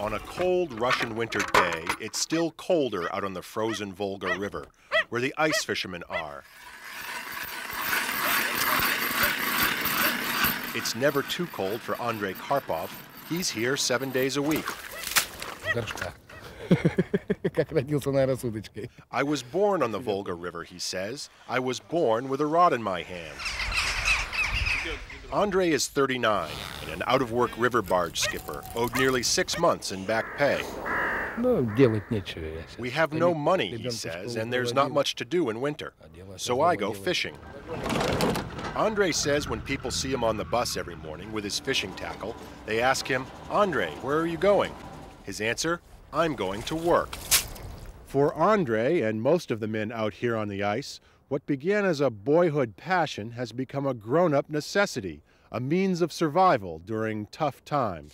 On a cold Russian winter day, it's still colder out on the frozen Volga River, where the ice fishermen are. It's never too cold for Andrei Karpov. He's here 7 days a week. I was born on the Volga River, he says. I was born with a rod in my hand. Andrei is 39 and an out-of-work river barge skipper, owed nearly 6 months in back pay. We have no money, he says, and there's not much to do in winter. So I go fishing. Andrei says when people see him on the bus every morning with his fishing tackle, they ask him, "Andrei, where are you going?" His answer, "I'm going to work." For Andrei and most of the men out here on the ice, what began as a boyhood passion has become a grown-up necessity, a means of survival during tough times.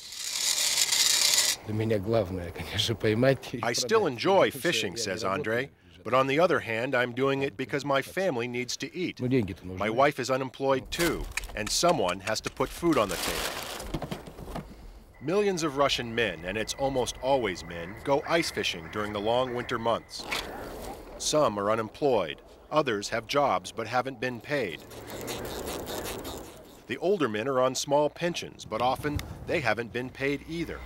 I still enjoy fishing, says Andrei, but on the other hand, I'm doing it because my family needs to eat. My wife is unemployed too, and someone has to put food on the table. Millions of Russian men, and it's almost always men, go ice fishing during the long winter months. Some are unemployed. Others have jobs but haven't been paid. The older men are on small pensions, but often they haven't been paid either.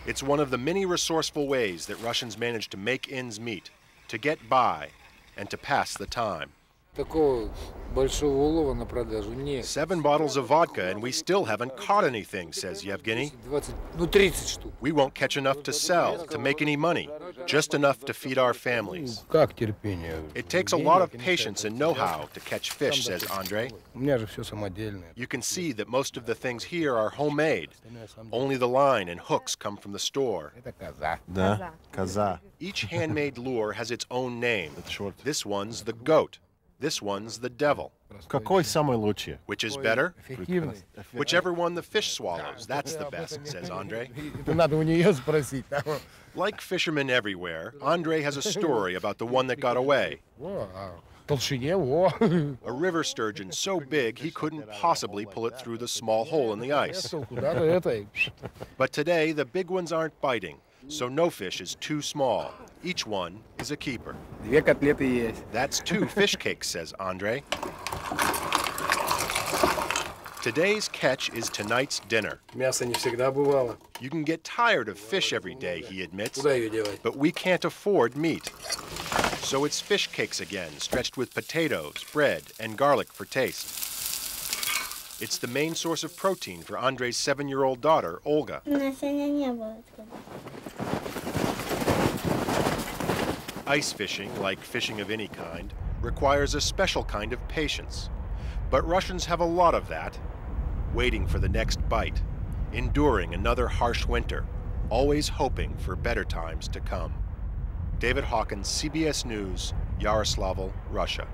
It's one of the many resourceful ways that Russians manage to make ends meet, to get by, and to pass the time. 7 bottles of vodka and we still haven't caught anything, says Yevgeny. We won't catch enough to sell, to make any money, just enough to feed our families. It takes a lot of patience and know-how to catch fish, says Andrei. You can see that most of the things here are homemade. Only the line and hooks come from the store. Each handmade lure has its own name. This one's the goat. This one's the devil. Which is better? Whichever one the fish swallows, that's the best, says Andrei. Like fishermen everywhere, Andrei has a story about the one that got away. A river sturgeon so big he couldn't possibly pull it through the small hole in the ice. But today, the big ones aren't biting, so no fish is too small. Each one is a keeper. That's 2 fish cakes, says Andrei. Today's catch is tonight's dinner. You can get tired of fish every day, he admits, but we can't afford meat. So it's fish cakes again, stretched with potatoes, bread, and garlic for taste. It's the main source of protein for Andrei's 7-year-old daughter, Olga. Ice fishing, like fishing of any kind, requires a special kind of patience. But Russians have a lot of that. Waiting for the next bite, enduring another harsh winter, always hoping for better times to come. David Hawkins, CBS News, Yaroslavl, Russia.